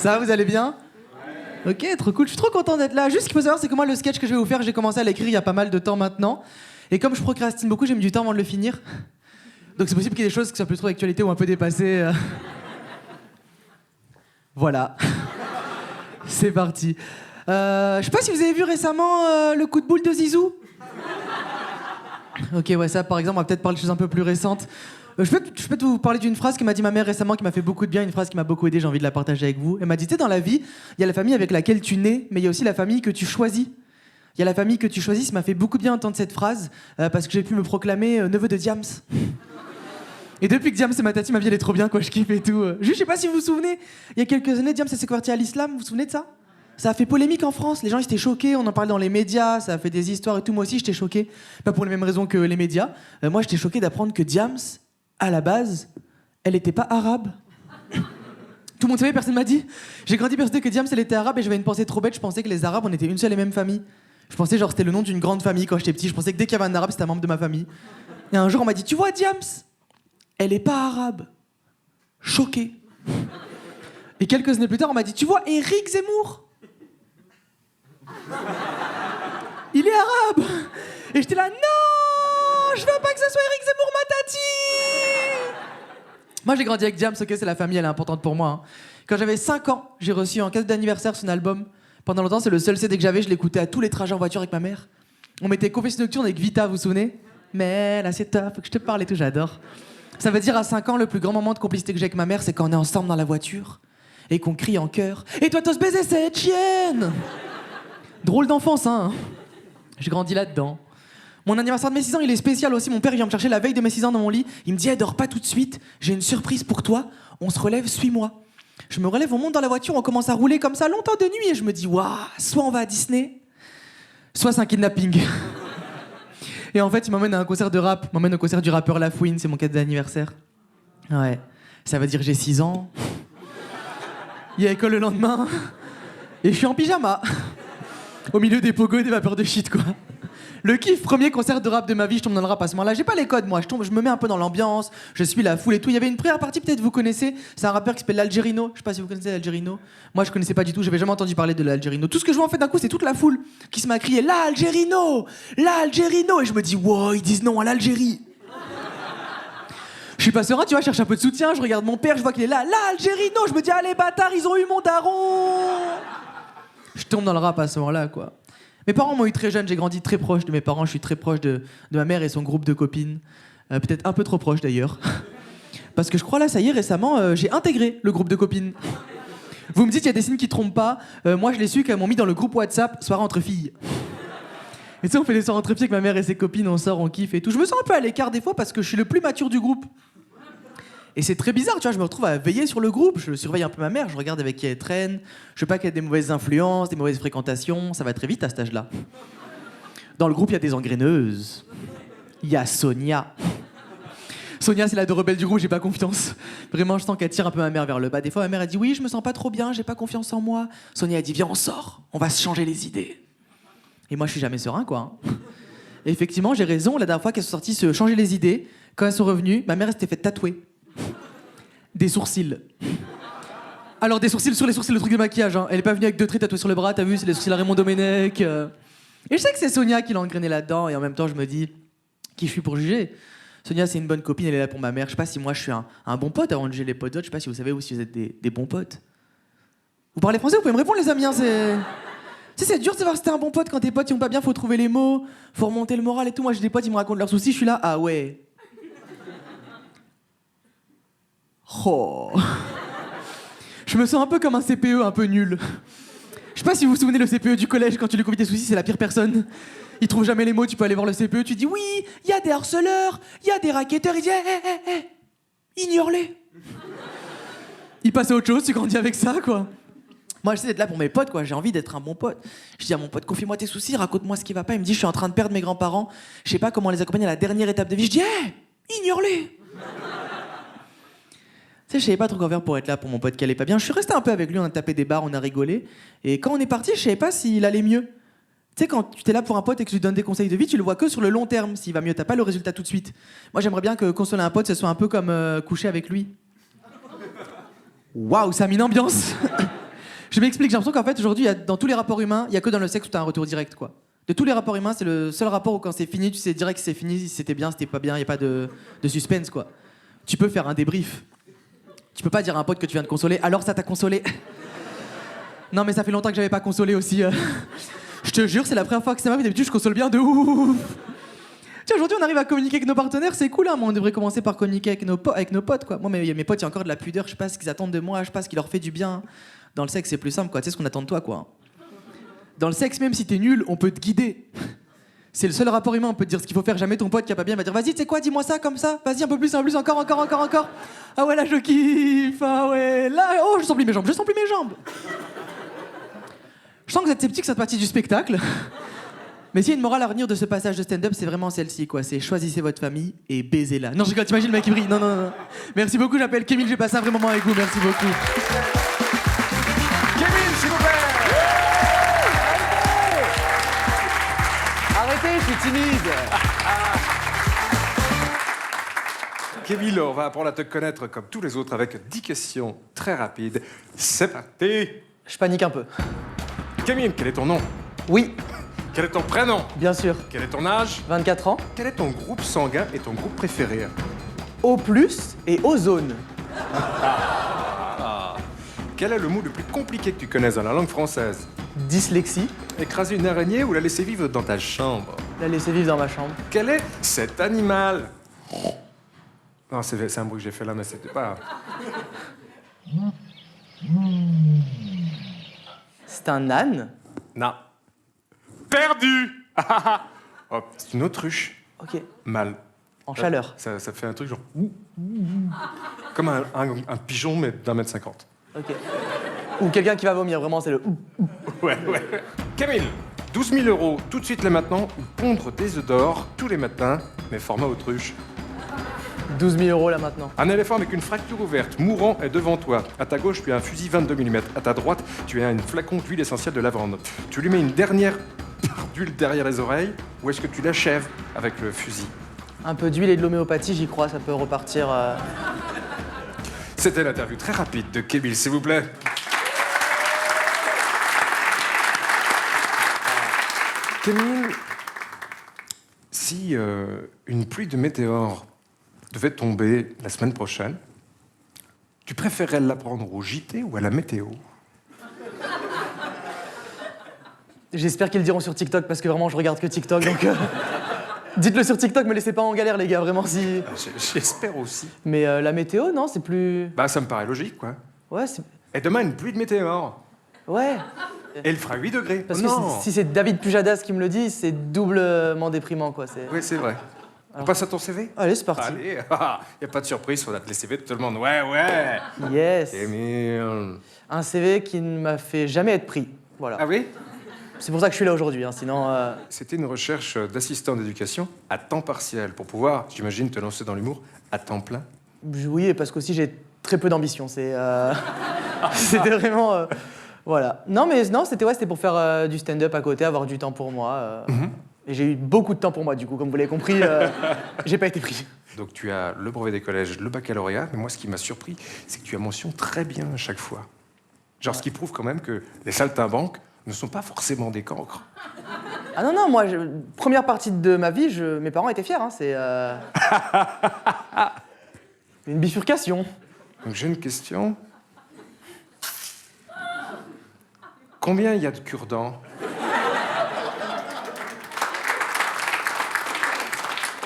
Ça, vous allez bien? Ok, trop cool. Je suis trop content d'être là. Juste ce qu'il faut savoir, c'est que moi, le sketch que je vais vous faire, j'ai commencé à l'écrire il y a pas mal de temps maintenant. Et comme je procrastine beaucoup, j'ai mis du temps avant de le finir. Donc c'est possible qu'il y ait des choses qui soient plus trop d'actualité ou un peu dépassées. Voilà. C'est parti. Je sais pas si vous avez vu récemment le coup de boule de Zizou. Ok, ouais, ça par exemple, on va peut-être parler de choses un peu plus récentes. Je peux vous parler d'une phrase que m'a dit ma mère récemment qui m'a fait beaucoup de bien, une phrase qui m'a beaucoup aidé, j'ai envie de la partager avec vous. Elle m'a dit, tu sais, dans la vie, il y a la famille avec laquelle tu nais, mais il y a aussi la famille que tu choisis. Il y a la famille que tu choisis, ça m'a fait beaucoup de bien d'entendre cette phrase, parce que j'ai pu me proclamer neveu de Diams. Et depuis que Diams c'est ma tati, ma vie elle est trop bien, quoi, je kiffe et tout. Juste, je sais pas si vous vous souvenez, il y a quelques années, Diams s'est converti à l'islam, vous vous souvenez de ça? Ça a fait polémique en France, les gens ils étaient choqués, on en parlait dans les médias, ça a fait des histoires et tout, moi aussi j'étais choqué. Pas pour les mêmes raisons que les médias. Moi j'étais choqué d'apprendre que Diams, à la base, elle était pas arabe. Tout le monde savait, personne m'a dit. J'ai grandi persuadé que Diams elle était arabe et j'avais une pensée trop bête, je pensais que les arabes on était une seule et même famille. Je pensais genre c'était le nom d'une grande famille quand j'étais petit, je pensais que dès qu'il y avait un arabe c'était un membre de ma famille. Et un jour on m'a dit, tu vois Diams, elle est pas arabe. Choqué. Et quelques années plus tard on m'a dit, tu vois Éric Zemmour, il est arabe. Et j'étais là, non, je veux pas que ce soit Éric Zemmour, ma tati. Moi j'ai grandi avec Diams, ok, c'est la famille, elle est importante pour moi. Hein. Quand j'avais 5 ans, j'ai reçu en cadeau d'anniversaire son album. Pendant longtemps, c'est le seul CD que j'avais, je l'écoutais à tous les trajets en voiture avec ma mère. On mettait Confession Nocturne avec Vita, vous vous souvenez? Mais là c'est top, faut que je te parle et tout, j'adore. Ça veut dire à 5 ans, le plus grand moment de complicité que j'ai avec ma mère, c'est quand on est ensemble dans la voiture et qu'on crie en chœur. Et toi t'oses baiser cette chienne. Drôle d'enfance, hein. J'ai grandi là-dedans. Mon anniversaire de mes 6 ans, il est spécial aussi. Mon père, il vient me chercher la veille de mes 6 ans dans mon lit. Il me dit, hey, dors pas tout de suite. J'ai une surprise pour toi. On se relève, suis-moi. Je me relève, on monte dans la voiture, on commence à rouler comme ça longtemps de nuit. Et je me dis, waouh, soit on va à Disney, soit c'est un kidnapping. Et en fait, il m'emmène à un concert de rap. Il m'emmène au concert du rappeur La Fouine, c'est mon cadeau d'anniversaire. Ouais. Ça veut dire que j'ai 6 ans. Il y a école le lendemain. Et je suis en pyjama. Au milieu des pogos et des vapeurs de shit, quoi. Le kiff, premier concert de rap de ma vie, je tombe dans le rap à ce moment-là. J'ai pas les codes, moi. Je me mets un peu dans l'ambiance, je suis la foule et tout. Il y avait une première partie, peut-être vous connaissez. C'est un rappeur qui s'appelle l'Algérino. Je sais pas si vous connaissez l'Algérino. Moi, je connaissais pas du tout. J'avais jamais entendu parler de l'Algérino. Tout ce que je vois en fait d'un coup, c'est toute la foule qui se m'a crié l'Algérino, l'Algérino. Et je me dis, wow, ils disent non à l'Algérie. Je suis pas serein, tu vois, je cherche un peu de soutien. Je regarde mon père, je vois qu'il est là, l'Algérino. Je me dis, allez, bâtard, ils ont eu mon daron. Je tombe dans le rap à ce moment-là, quoi. Mes parents m'ont eu très jeune, j'ai grandi très proche de mes parents, je suis très proche de ma mère et son groupe de copines. Peut-être un peu trop proche d'ailleurs. Parce que je crois là, ça y est, récemment, j'ai intégré le groupe de copines. Vous me dites, il y a des signes qui trompent pas. Moi, je l'ai su qu'elles m'ont mis dans le groupe WhatsApp soirée entre filles. Et tu sais, on fait des soirées entre filles avec ma mère et ses copines, on sort, on kiffe et tout. Je me sens un peu à l'écart des fois parce que je suis le plus mature du groupe. Et c'est très bizarre, tu vois, je me retrouve à veiller sur le groupe, je surveille un peu ma mère, je regarde avec qui elle traîne, je veux pas qu'elle ait des mauvaises influences, des mauvaises fréquentations, ça va très vite à cet âge-là. Dans le groupe, il y a des engraineuses. Il y a Sonia. Sonia, c'est la de rebelle du groupe, j'ai pas confiance. Vraiment, je sens qu'elle tire un peu ma mère vers le bas. Des fois, ma mère, elle dit, oui, je me sens pas trop bien, j'ai pas confiance en moi. Sonia, elle dit, viens, on sort, on va se changer les idées. Et moi, je suis jamais serein, quoi. Et effectivement, j'ai raison, la dernière fois qu'elles sont sorties se changer les idées, quand elles sont revenues, ma mère, elle s'était fait tatouer. Des sourcils. Alors des sourcils sur les sourcils, le truc de maquillage. Hein. Elle est pas venue avec 2 traits tatoués sur le bras, t'as vu, c'est les sourcils à Raymond Domenech. Et je sais que c'est Sonia qui l'a engrainé là-dedans, et en même temps je me dis, qui je suis pour juger? Sonia c'est une bonne copine, elle est là pour ma mère. Je sais pas si moi je suis un bon pote avant de juger les potes d'autres, je sais pas si vous savez ou si vous êtes des bons potes. Vous parlez français, vous pouvez me répondre les amis, hein, c'est... Tu sais, c'est dur de savoir si t'es un bon pote quand tes potes ils vont pas bien, faut trouver les mots, faut remonter le moral et tout. Moi j'ai des potes, ils me racontent leurs soucis, je suis là, ah ouais. Oh. Je me sens un peu comme un CPE un peu nul. Je sais pas si vous vous souvenez le CPE du collège, quand tu lui confies tes soucis, c'est la pire personne. Il trouve jamais les mots, tu peux aller voir le CPE, tu dis oui, il y a des harceleurs, il y a des racketteurs, il dit ignore-les. Il passe à autre chose, tu grandis avec ça, quoi. Moi, j'essaie d'être là pour mes potes, quoi. J'ai envie d'être un bon pote. Je dis à mon pote, confie-moi tes soucis, raconte-moi ce qui va pas. Il me dit, je suis en train de perdre mes grands-parents, je sais pas comment les accompagner à la dernière étape de vie. Je dis, ignore-les. Tu sais, je savais pas trop quoi faire pour être là pour mon pote qui allait pas bien. Je suis resté un peu avec lui, on a tapé des barres, on a rigolé. Et quand on est parti, je savais pas s'il allait mieux. Tu sais, quand tu t'es là pour un pote et que tu lui donnes des conseils de vie, tu le vois que sur le long terme, s'il va mieux. T'as pas le résultat tout de suite. Moi, j'aimerais bien que consoler un pote, ce soit un peu comme coucher avec lui. Waouh, ça a mis une ambiance. Je m'explique, j'ai l'impression qu'en fait, aujourd'hui, dans tous les rapports humains, il n'y a que dans le sexe où tu as un retour direct, quoi. De tous les rapports humains, c'est le seul rapport où quand c'est fini, tu sais direct que c'est fini, si c'était bien, si c'était pas bien, il n'y a pas de suspense, quoi. Tu peux faire un débrief. Tu peux pas dire à un pote que tu viens de consoler, alors ça t'a consolé. Non, mais ça fait longtemps que j'avais pas consolé aussi. Je te jure, c'est la première fois que ça m'arrive, d'habitude, je console bien de ouf. Tiens, aujourd'hui, on arrive à communiquer avec nos partenaires, c'est cool, hein. Moi, on devrait commencer par communiquer avec nos potes, quoi. Moi, mes potes, il y a encore de la pudeur, je sais pas ce qu'ils attendent de moi, je sais pas ce qui leur fait du bien. Dans le sexe, c'est plus simple, quoi. Tu sais ce qu'on attend de toi, quoi. Dans le sexe, même si t'es nul, on peut te guider. C'est le seul rapport humain, on peut te dire ce qu'il faut faire. Jamais ton pote qui a pas bien va dire vas-y, tu sais quoi, dis-moi ça comme ça. Vas-y, un peu plus, encore. Ah ouais, là, je kiffe. Ah ouais, là, oh, je sens plus mes jambes. Je sens que vous êtes sceptique sur cette partie du spectacle. Mais s'il y a une morale à retenir de ce passage de stand-up, c'est vraiment celle-ci, quoi. C'est choisissez votre famille et baisez-la. Non, je rigole, t'imagines le mec qui brille. Non. Merci beaucoup, j'appelle Kémil, j'ai passé un vrai moment avec vous. Merci beaucoup. Kémil, s'il vous plaît. Arrêtez, je suis timide. Kémil, on va apprendre à te connaître comme tous les autres avec 10 questions très rapides. C'est parti. Je panique un peu. Kémil, quel est ton nom? Oui, Quel est ton prénom? bien sûr. Quel est ton âge? 24 ans, Quel est ton groupe sanguin et ton groupe préféré? O+, et ozone. Quel est le mot le plus compliqué que tu connaisses dans la langue française? Dyslexie, Écraser une araignée ou la laisser vivre dans ta chambre? la laisser vivre dans ma chambre. Quel est cet animal? Non, c'est un bruit que j'ai fait là, mais c'était pas... C'est un âne. Non. Perdu. Oh, c'est une autruche. Ok, Mâle. en chaleur. Ça fait un truc genre... Comme un pigeon, mais d'1,50 m. Ok. Ou quelqu'un qui va vomir, vraiment, c'est le ou. Ouais. Camille, 12 000 euros tout de suite là maintenant, ou pondre des œufs d'or tous les matins, mais format autruche. 12 000 euros là maintenant. Un éléphant avec une fracture ouverte, mourant, est devant toi. À ta gauche, tu as un fusil 22 mm. À ta droite, tu as une flacon d'huile essentielle de lavande. Tu lui mets une dernière d'huile derrière les oreilles, ou est-ce que tu l'achèves avec le fusil? Un peu d'huile et de l'homéopathie, j'y crois, ça peut repartir. C'était l'interview très rapide de Kémil, s'il vous plaît. Kémil, si une pluie de météores devait tomber la semaine prochaine, tu préférerais l'apprendre au JT ou à la météo? J'espère qu'ils le diront sur TikTok parce que vraiment je regarde que TikTok donc. Dites-le sur TikTok, me laissez pas en galère les gars, vraiment si. J'espère aussi. Mais la météo, non, c'est plus. Bah, ça me paraît logique, quoi. Ouais, c'est. Et demain, une pluie de météores. Ouais. Et il fera 8 degrés. Parce Oh que non. si c'est David Pujadas qui me le dit, c'est doublement déprimant quoi. Oui, c'est vrai. On passe à ton CV? Allez, c'est parti. Allez, y a pas de surprise, on a te les CV de tout le monde. Ouais. Yes. Kémil. Un CV qui ne m'a fait jamais être pris. Voilà. Ah oui? C'est pour ça que je suis là aujourd'hui, hein, sinon. C'était une recherche d'assistant d'éducation à temps partiel pour pouvoir, j'imagine, te lancer dans l'humour à temps plein. Oui, et parce qu'aussi j'ai très peu d'ambition. C'était vraiment. Voilà. Non, mais non, c'était pour faire du stand-up à côté, avoir du temps pour moi. Et j'ai eu beaucoup de temps pour moi, du coup, comme vous l'avez compris, j'ai pas été pris. Donc tu as le brevet des collèges, le baccalauréat, mais moi ce qui m'a surpris, c'est que tu as mention très bien à chaque fois. Genre ce qui prouve quand même que les saltimbanques ne sont pas forcément des cancres. Ah non, moi, première partie de ma vie, mes parents étaient fiers. Hein, c'est une bifurcation. Donc j'ai une question. Combien il y a de cure-dents?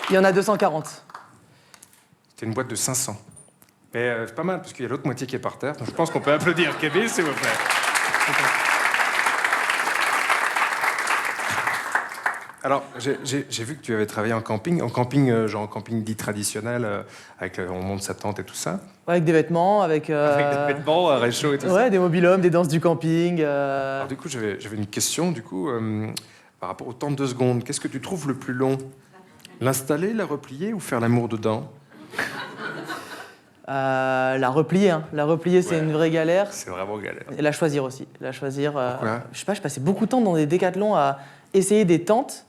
Il y en a 240. C'était une boîte de 500. Mais c'est pas mal, parce qu'il y a l'autre moitié qui est par terre. Donc je pense qu'on peut applaudir Kémil, s'il vous plaît. Alors, j'ai vu que tu avais travaillé en camping, genre en camping dit traditionnel, avec on monte sa tente et tout ça. Ouais, avec des vêtements, avec... Avec des vêtements, un réchaud et tout ça. Ouais, des mobil-hommes, des danses du camping. Alors du coup, j'avais une question, par rapport aux tentes de secondes. Qu'est-ce que tu trouves le plus long? L'installer, la replier ou faire l'amour dedans? La replier, hein. La replier, c'est une vraie galère. C'est vraiment galère. Et la choisir aussi. La choisir... Pourquoi? Je sais pas, je passais beaucoup de temps dans des décathlons à essayer des tentes.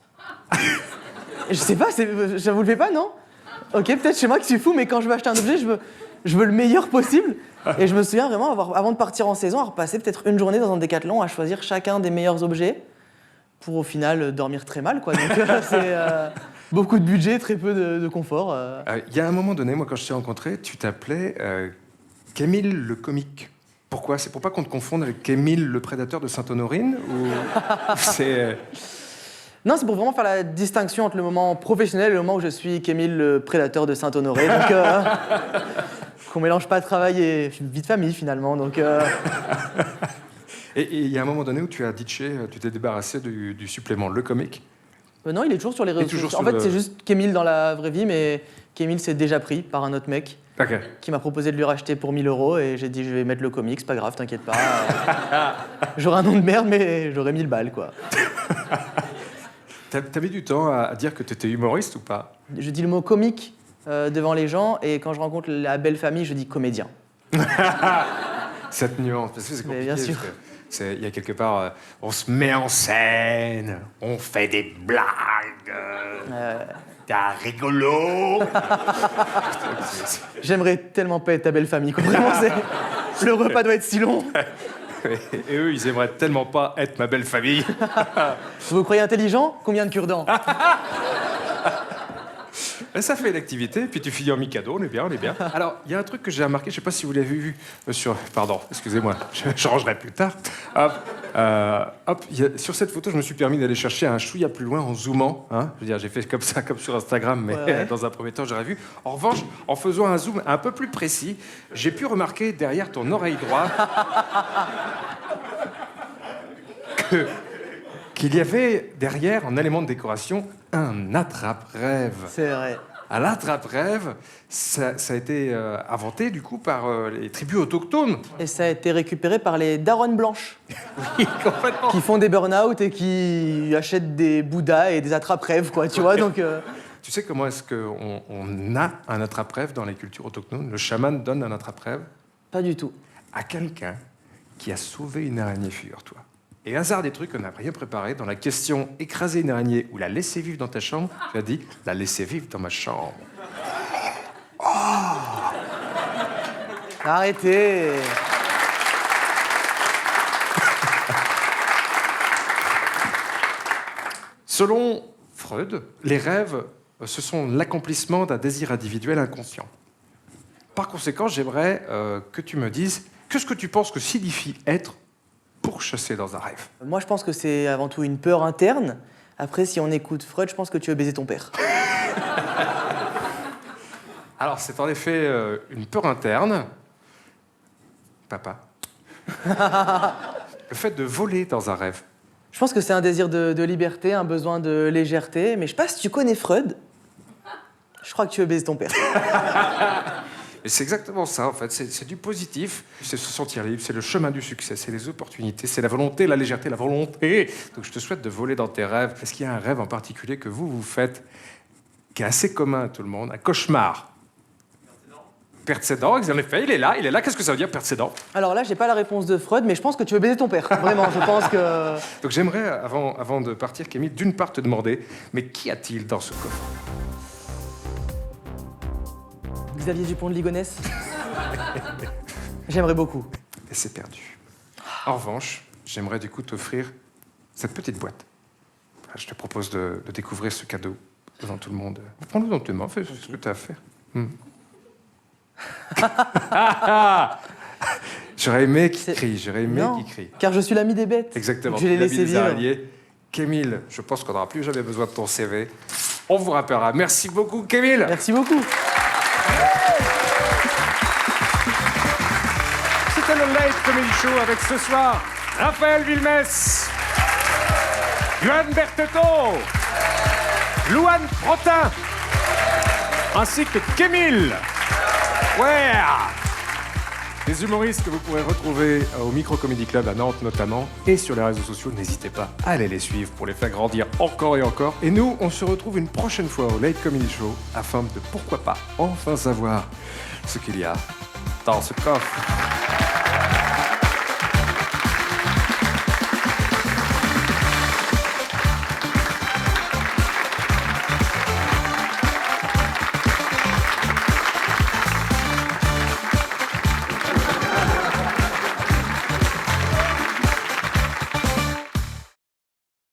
Je sais pas, ça vous le fait pas, non? Ok, peut-être chez moi que je suis fou, mais quand je veux acheter un objet, Je veux le meilleur possible. Et je me souviens vraiment, avant de partir en saison, avoir passé peut-être une journée dans un décathlon à choisir chacun des meilleurs objets pour au final dormir très mal, quoi. Donc c'est beaucoup de budget, très peu de confort. Il y a un moment donné, moi, quand je t'ai rencontré, tu t'appelais Kémil le comique. Pourquoi? C'est pour pas qu'on te confonde avec Kémil le prédateur de Sainte-Honorine ou c'est... Non, c'est pour vraiment faire la distinction entre le moment professionnel et le moment où je suis Kémil le prédateur de Saint-Honoré. Donc, qu'on mélange pas travail et vie de famille, finalement. Donc, Et il y a un moment donné où tu as ditché, tu t'es débarrassé du supplément Le Comique. non, il est toujours sur les réseaux sociaux. En fait, c'est juste Kémil dans la vraie vie, mais Kémil s'est déjà pris par un autre mec qui m'a proposé de lui racheter pour 1 000 €. Et j'ai dit, je vais mettre Le Comique, c'est pas grave, t'inquiète pas. J'aurai un nom de merde, mais j'aurai 1000 balles, quoi. T'as mis du temps à dire que t'étais humoriste ou pas? Je dis le mot comique devant les gens, et quand je rencontre la belle famille, je dis comédien. Cette nuance, parce que c'est compliqué. Mais bien sûr. Il y a quelque part, on se met en scène, on fait des blagues, t'as rigolo. J'aimerais tellement pas être ta belle famille, quoi. Vraiment, le repas doit être si long. Et eux, ils aimeraient tellement pas être ma belle famille. Vous vous croyez intelligent? Combien de cure-dents? Ça fait l'activité, puis tu finis en Mikado, on est bien, on est bien. Alors, il y a un truc que j'ai remarqué, je sais pas si vous l'avez vu sur... Pardon, excusez-moi, je rangerai plus tard. Sur cette photo, je me suis permis d'aller chercher un chouïa plus loin en zoomant. Hein. Je veux dire, j'ai fait comme ça, comme sur Instagram, mais ouais. Dans un premier temps, j'aurais vu. En revanche, en faisant un zoom un peu plus précis, j'ai pu remarquer derrière ton oreille droite qu'il y avait derrière, en élément de décoration, un attrape-rêve. C'est vrai. À l'attrape-rêve, ça a été inventé du coup par les tribus autochtones. Et ça a été récupéré par les daronnes blanches. Oui, complètement. Qui font des burn-out et qui achètent des bouddhas et des attrape-rêves, quoi, tu vois, donc... Tu sais comment est-ce qu'on a un attrape-rêve dans les cultures autochtones? Le chaman donne un attrape-rêve Pas du tout. à quelqu'un qui a sauvé une araignée, figure-toi. Et hasard des trucs, on n'a rien préparé. Dans la question « écraser une araignée ou la laisser vivre dans ta chambre », tu as dit « la laisser vivre dans ma chambre ». Arrêtez. Selon Freud, les rêves, ce sont l'accomplissement d'un désir individuel inconscient. Par conséquent, j'aimerais que tu me dises qu'est-ce que tu penses que signifie être pourchassé dans un rêve. Moi, je pense que c'est avant tout une peur interne. Après, si on écoute Freud, je pense que tu veux baiser ton père. Alors, c'est en effet une peur interne. Papa. Le fait de voler dans un rêve. Je pense que c'est un désir de liberté, un besoin de légèreté. Mais je sais pas si tu connais Freud. Je crois que tu veux baiser ton père. Et c'est exactement ça, en fait. C'est du positif, c'est se sentir libre, c'est le chemin du succès, c'est les opportunités, c'est la volonté, la légèreté, la volonté. Donc je te souhaite de voler dans tes rêves. Est-ce qu'il y a un rêve en particulier que vous faites, qui est assez commun à tout le monde, un cauchemar? Perdre ses dents, en effet, il est là. Qu'est-ce que ça veut dire, perdre ses dents? Alors là, j'ai pas la réponse de Freud, mais je pense que tu veux baiser ton père. Vraiment, je pense que... Donc j'aimerais, avant de partir, Kémil, d'une part te demander, mais qu'y a-t-il dans ce coffre? Xavier Dupont de Ligonnès. J'aimerais beaucoup. Et c'est perdu. En revanche, j'aimerais du coup t'offrir cette petite boîte. Je te propose de découvrir ce cadeau devant tout le monde. Prends-le dans tes mains, fais ce que tu as à faire. J'aurais aimé qu'il crie, Non, car je suis l'ami des bêtes. Exactement. Je l'ai laissé vivre. Kémil, je pense qu'on n'aura plus jamais besoin de ton CV. On vous rappellera. Merci beaucoup, Kémil. Merci beaucoup. C'était le Late Comedy Show avec ce soir Raphaël Villemès, Johan Bertetot, Louane Protin, ainsi que Kémil. Ouais. Des humoristes que vous pourrez retrouver au Micro Comedy Club à Nantes notamment, et sur les réseaux sociaux. N'hésitez pas à aller les suivre pour les faire grandir encore et encore. Et nous, on se retrouve une prochaine fois au Late Comedy Show afin de, pourquoi pas, enfin savoir ce qu'il y a dans ce coffre.